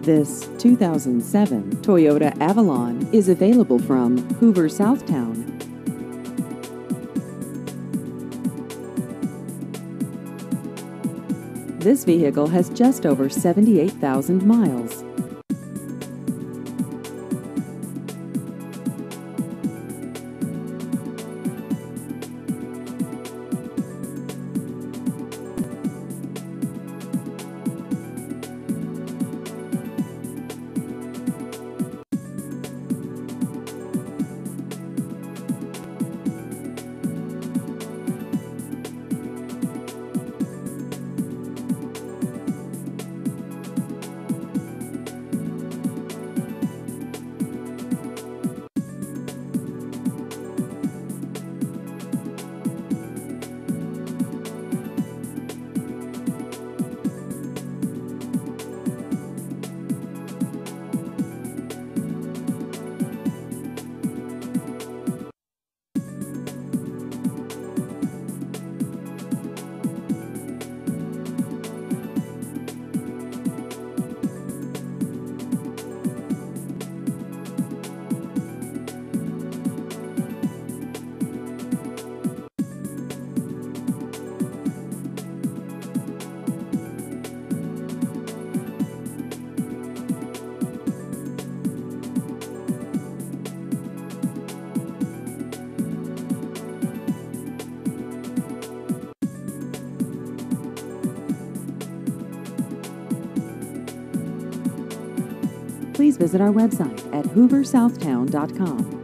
This 2007 Toyota Avalon is available from Hoover, Southtown. This vehicle has just over 78,000 miles. Please visit our website at hooversouthtown.com.